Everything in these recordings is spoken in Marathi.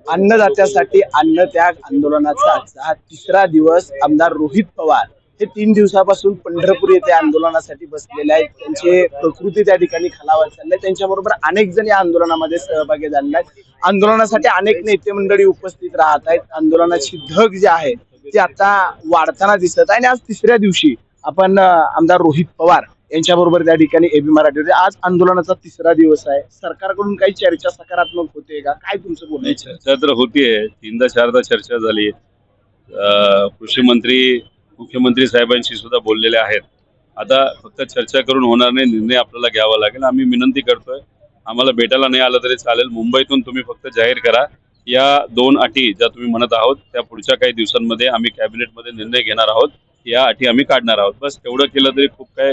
अन्नदात्यासाठी अन्नत्याग आंदोलनाचा आजचा हा तिसरा दिवस. आमदार रोहित पवार हे 3 दिवसापासून पंढरपूर येथे आंदोलनासाठी बसलेले आहेत. त्यांची प्रकृती त्या ठिकाणी खालावत चालली आहे. त्यांच्याबरोबर अनेक जण या आंदोलनामध्ये सहभागी झालेले आहेत. आंदोलनासाठी अनेक नेते मंडळी उपस्थित राहत आहेत. आंदोलनाची धग जी आहे ती आता वाढताना दिसत आहे आणि आज तिसऱ्या दिवशी आपण आमदार रोहित पवार यांच्याबरोबर त्या ठिकाणी एबी मराठी होते. आज आंदोलनाचा तिसरा दिवस आहे. सरकारकडून काही चर्चा सकारात्मक होते का, काय तुमचं बोलणं आहे? चर्चा तर होतीये, तीनदा चारदा चर्चा झाली. कृषी मंत्री मुख्यमंत्री साहेबांशी सुद्धा बोललेले आहेत. आता फक्त चर्चा करून होणार नाही, निर्णय आपल्याला घ्यावा लागेल. आम्ही विनंती करतोय, आम्हाला भेटायला नाही आलं तरी चालेल, मुंबईतून तुम्ही फक्त जाहीर करा. या 2 अटी ज्या तुम्ही म्हणत आहोत त्या पुढच्या काही दिवसांमध्ये आम्ही कॅबिनेटमध्ये निर्णय घेणार आहोत. या अटी आम्ही काढणार आहोत. बस तेवढं केलं तरी खूप काय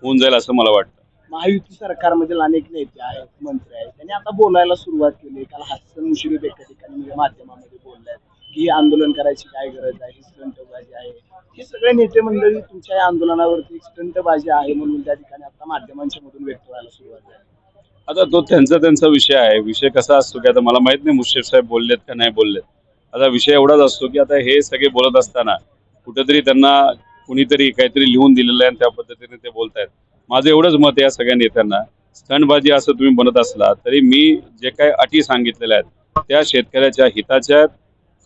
होऊन जाईल असं मला वाटतं. महायुती सरकारमधील अनेक नेते आहेत, मंत्री आहेत, त्यांनी आता बोलायला सुरुवात केली. काल हसन मुश्रीफ एका ठिकाणी माध्यमामध्ये बोलल्यात की आंदोलन करायची काय गरज आहे, ही स्टंटबाजी आहे. हे सगळे नेते मंडळी तुमच्या या आंदोलनावरती स्टंटबाजी आहे म्हणून त्या ठिकाणी आता माध्यमांच्या मधून व्यक्त व्हायला सुरुवात झाली. आता तो त्यांचा विषय आहे. विषय कसा असतो की आता मला माहित नाही मुश्रीफ साहेब बोललेत का नाही बोललेत. आता विषय एवढाच असतो की आता हे सगळे बोलत असताना कुठेतरी त्यांना कुणीतरी काहीतरी लिहून दिलेलं आहे आणि त्या पद्धतीने ते बोलतायत. माझं एवढंच मत आहे या सगळ्या नेत्यांना, स्टंटबाजी असं तुम्ही बनत असला तरी मी जे काही अटी सांगितलेल्या आहेत त्या शेतकऱ्याच्या हिताच्या आहेत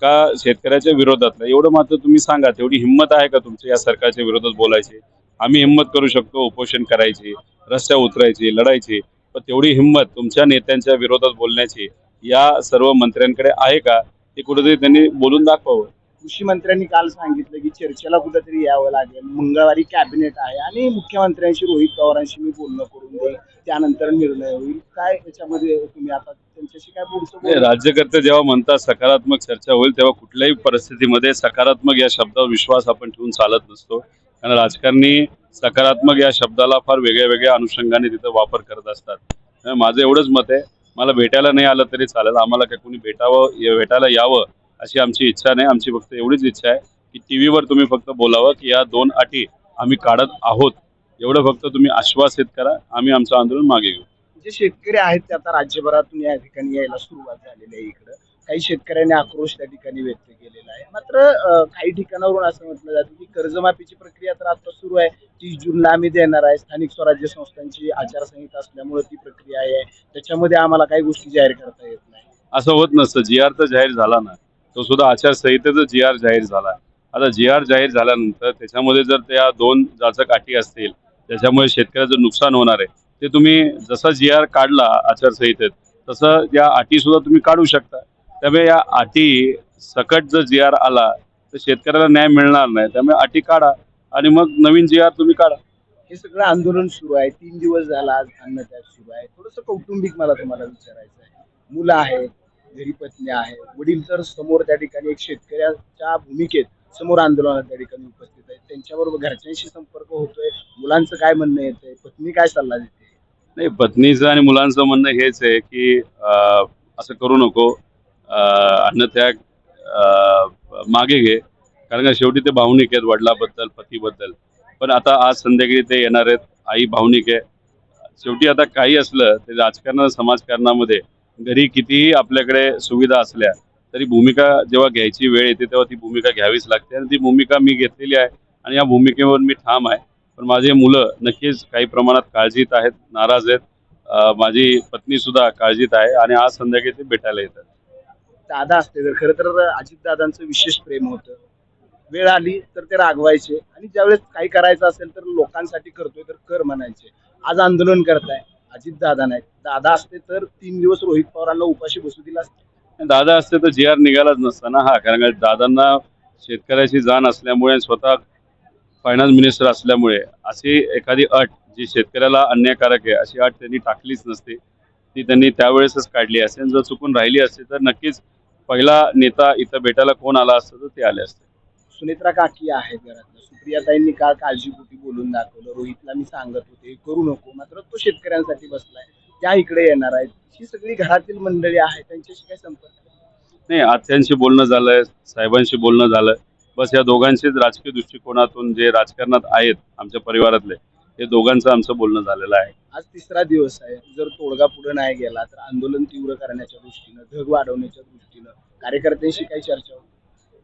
का शेतकऱ्याच्या विरोधातल्या, एवढं मात्र तुम्ही सांगा. तेवढी हिंमत आहे का तुमच्या या सरकारच्या विरोधात बोलायची? आम्ही हिंमत करू शकतो उपोषण करायची, रस्त्यावर उतरायची, लढायची, पण तेवढी हिंमत तुमच्या नेत्यांच्या विरोधात बोलण्याची या सर्व मंत्र्यांकडे आहे का? ते कुठेतरी त्यांनी बोलून दाखवावं. कृषी मंत्र्यांनी काल सांगितलं की चर्चेला कुठेतरी यावं लागेल. मंगळवारी कॅबिनेट आहे आणि मुख्यमंत्र्यांशी रोहित पवारांशी मी बोलणं करून देईल, त्यानंतर निर्णय होईल. काय याच्यामध्ये तुम्ही आता त्यांच्याशी काय पुढचं राज्यकर्ते जेव्हा म्हणतात सकारात्मक चर्चा होईल, तेव्हा कुठल्याही परिस्थितीमध्ये सकारात्मक या शब्दावर विश्वास आपण ठेवून चालत नसतो. कारण राजकारणी सकारात्मक या शब्दाला फार वेगळ्या वेगळ्या अनुषंगाने तिथं वापर करत असतात. माझं एवढंच मत आहे, मला भेटायला नाही आलं तरी चालेल, आम्हाला काही कोणी भेटायला यावं अशी आमची इच्छा नाही. आमची फक्त एवढीच इच्छा आहे की टीव्हीवर तुम्ही फक्त बोलावं की या 2 अटी आम्ही काढत आहोत, एवढं फक्त तुम्ही आश्वासित करा. आम्ही आमचं आंदोलन मागे घेऊ. जे शेतकरी आहेत ते आता राज्यभरातून या ठिकाणी यायला सुरुवात झालेली आहे. इकडं काही शेतकऱ्यांनी आक्रोश त्या ठिकाणी व्यक्त केलेला आहे. मात्र काही ठिकाणावरून असं म्हटलं जातं की कर्जमाफीची प्रक्रिया तर आता सुरू आहे. 30 जूनला आम्ही देणार आहे. स्थानिक स्वराज्य संस्थांची आचारसंहिता असल्यामुळे ती प्रक्रिया आहे, त्याच्यामध्ये आम्हाला काही गोष्टी जाहीर करता येत नाही. असं होत नसतं. जी आर तर जाहीर झाला ना, तो सुद्धा आचारसंहितेचा जी आर जाहीर झाला. आता जी आर जाहीर झाल्यानंतर त्याच्यामध्ये जर त्या 2 जाचक अटी असतील त्याच्यामुळे शेतकऱ्याचं नुकसान होणार आहे, ते तुम्ही जसा जी आर काढला आचारसंहितेत तसं या अटी सुद्धा तुम्ही काढू शकता. त्यामुळे या अटी सकट जर जी आर आला तर शेतकऱ्याला न्याय मिळणार नाही. त्यामुळे अटी काढा आणि मग नवीन जी आर तुम्ही काढा. हे सगळं आंदोलन सुरू आहे. 3 दिवस झाला आज अन्नत्याग सुरू आहे. थोडंसं कौटुंबिक मला तुम्हाला विचारायचं आहे. मुलं आहेत, घरी पत्नी आहे, वडील तर समोर त्या ठिकाणी एक शेतकऱ्याच्या भूमिकेत समोर आंदोलनात त्या ठिकाणी उपस्थित आहेत. त्यांच्याबरोबर घरच्यांशी संपर्क होतोय, मुलांचं काय म्हणणं येतंय, पत्नी काय सल्ला देते? नाही, पत्नीचं आणि मुलांचं म्हणणं हेच आहे की असं करू नको, अन्नत्याग मागे घे. कारण का शेवटी ते भावनिक आहेत वडिलाबद्दल, पतीबद्दल. पण आता आज संध्याकाळी ते येणार आहेत, आई भावनिक आहे. शेवटी आता काही असलं तरी राजकारण समाजकारणामध्ये घरी कितीही आपल्याकडे सुविधा असल्या तरी भूमिका जेव्हा घ्यायची वेळ येते तेव्हा ती भूमिका घ्यावीच लागते आणि ती भूमिका मी घेतलेली आहे आणि या भूमिकेवर मी ठाम आहे. पण माझे मुलं नक्कीच काही प्रमाणात काळजीत आहेत, नाराज आहेत. माझी पत्नी सुद्धा काळजीत आहे आणि आज संध्याकाळी ते भेटायला येतात. दादा असते तर खरं तर अजितदादांचं विशेष प्रेम होतं. वेळ आली तर ते रागवायचे आणि ज्यावेळेस काही करायचं असेल तर लोकांसाठी करतोय तर कर म्हणायचे. आज आंदोलन करताय, अजितदादा नाहीत. दादा असते तर 3 दिवस रोहित पवारांना उपाशी बसू दिला असतं. दादा असते तर जी आर निघालाच नसता ना. हा, कारण का दादांना शेतकऱ्याची जाण असल्यामुळे स्वतः फायनान्स मिनिस्टर असल्यामुळे अशी एखादी अट जी शेतकऱ्याला अन्यायकारक आहे अशी अट त्यांनी टाकलीच नसते. ती त्यांनी त्यावेळेसच काढली असेल. जर चुकून राहिली असते तर नक्कीच पहिला नेता इथं भेटायला कोण आला असतं तर ते आले असते. सुनेत्रा काकी आहेत घरातल्या. सुप्रियाताईंनी काल काळजीपोटी बोलून दाखवलं. रोहितला मी सांगत होते करू नको, मात्र तो शेतकऱ्यांसाठी बसलाय. त्या इकडे येणार आहेत. ही सगळी घरातील मंडळी आहे, त्यांच्याशी काय संपर्क? नाही, आत्यांशी बोलणं झालंय, साहेबांशी बोलणं झालं. बस या दोघांचेच राजकीय दृष्टिकोनातून जे राजकारणात आहेत आमच्या परिवारातले हे दोघांचं आमचं बोलणं झालेलं आहे. आज तिसरा दिवस आहे. जर तोडगा पुढे नाही गेला तर आंदोलन तीव्र करण्याच्या दृष्टीनं, धग वाढवण्याच्या दृष्टीनं कार्यकर्त्यांशी काही चर्चा होती?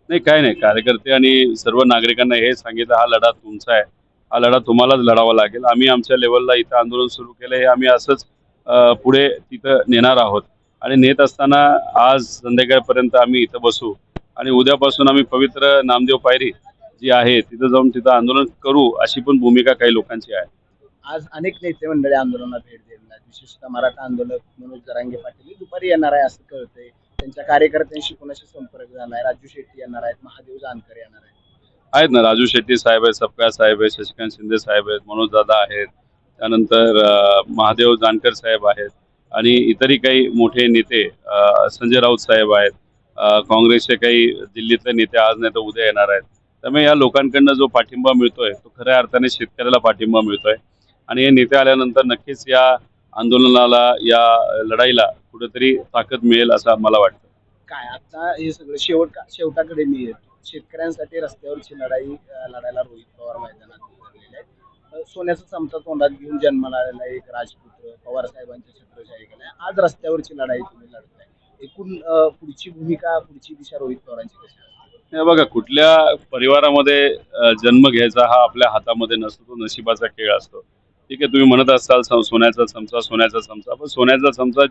नाही, काय नाही. कार्यकर्ते आणि सर्व नागरिकांना हे सांगितलं, हा लढा तुमचा आहे. हा लढा तुम्हालाच लढावा लागेल. आम्ही आमच्या लेवलला इथं आंदोलन सुरू केलं, हे आम्ही असंच पुढे तिथं नेणार आहोत. आणि नेत असताना आज संध्याकाळपर्यंत आम्ही इथं बसू आणि उद्यापासून आम्ही पवित्र नामदेव पायरी जी आहे तिथं जाऊन तिथं आंदोलन करू, अशी पण भूमिका काही लोकांची आहे. आज अनेक नेते मंडळी आंदोलनात भेट देणार आहेत. विशेषतः मराठा आंदोलक मनोज जरांगे पाटील हे दुपारी येणार आहे असं कळतंय. त्यांच्या कार्यकर्त्यांशी कोणाशी संपर्क झालाय? राजू शेट्टी येणार आहेत, महादेव जानकर येणार आहेत. आहेत ना, राजू शेट्टी साहेब आहेत, सपकाळ साहेब आहेत, शशिकांत शिंदे साहेब आहेत, मनोज दादा आहेत, त्यानंतर महादेव जानकर साहेब आहेत आणि इतरही काही मोठे नेते, संजय राऊत साहेब आहेत, काँग्रेसचे काही दिल्लीतले नेते आज नाही तर उद्या येणार आहेत. त्यामुळे या लोकांकडनं जो पाठिंबा मिळतोय तो खऱ्या अर्थाने शेतकऱ्याला पाठिंबा मिळतोय आणि हे नेते आल्यानंतर नक्कीच या आंदोलनाला, या लढाईला कुठेतरी ताकद मिळेल असं मला वाटतं. काय आता हे सगळं शेवटाकडे मी येतो. शेतकऱ्यांसाठी रस्त्यावरची लढाई लढायला रोहित पवार मैदानात उतरलेले आहेत. सोन्याचा चमचा तोंडात घेऊन जन्माला आलेला एक राजपुत्र पवार साहेबांच्या छत्रछायेखाली आज रस्त्यावरची लढाई तुम्ही लढताय. एकूण पुढची भूमिका, पुढची दिशा रोहित पवारांची कशी असते? हे बघा, कुठल्या परिवारामध्ये जन्म घ्यायचा हा आपल्या हातामध्ये नसतो, तो नशिबाचा खेळ असतो. ठीक आहे, तुम्ही म्हणत असाल सोन्याचा चमचा, सोन्याचा चमचा, पण सोन्याचा चमचा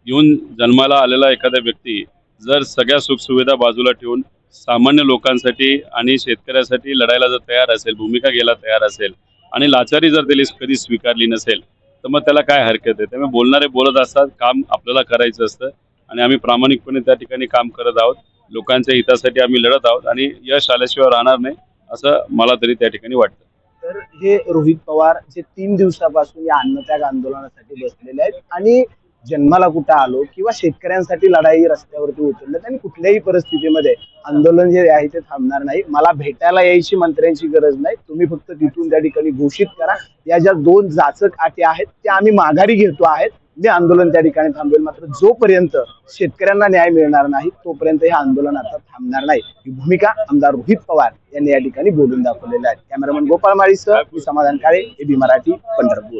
घेऊन जन्माला आलेला एखादा व्यक्ती जर सगळ्या सुखसुविधा बाजूला ठेवून सामान्य लोकांसाठी आणि शेतकऱ्यासाठी लढायला जर तयार असेल, भूमिका घ्यायला तयार असेल आणि लाचारी जर त्याला कधी स्वीकारली नसेल, तर मग त्याला काय हरकत आहे? त्यामुळे बोलणारे बोलत असतात, काम आपल्याला करायचं असतं आणि आम्ही प्रामाणिकपणे त्या ठिकाणी काम करत आहोत. लोकांच्या हितासाठी आम्ही लढत आहोत आणि यश आल्याशिवाय राहणार नाही असं मला तरी त्या ठिकाणी वाटतं. तर हे रोहित पवार जे 3 दिवसापासून या अन्नत्याग आंदोलनासाठी बसलेले आहेत आणि जन्माला कुठं आलो किंवा शेतकऱ्यांसाठी लढाई रस्त्यावरती उतरलेत आणि कुठल्याही परिस्थितीमध्ये आंदोलन जे आहे ते थांबणार नाही. मला भेटायला यायची मंत्र्यांची गरज नाही. तुम्ही फक्त तिथून त्या ठिकाणी घोषित करा. या ज्या 2 जाचक अटी आहेत त्या आम्ही माघारी घेतो आहेत. जे आंदोलन त्या ठिकाणी थांबवेल. मात्र जोपर्यंत शेतकऱ्यांना न्याय मिळणार नाही तोपर्यंत हे आंदोलन आता थांबणार नाही. ही भूमिका आमदार रोहित पवार यांनी या ठिकाणी बोलून दाखवलेली आहे. कॅमेरामन गोपाळ माळीसह मी समाधान काळे, एबी मराठी, पंढरपूर.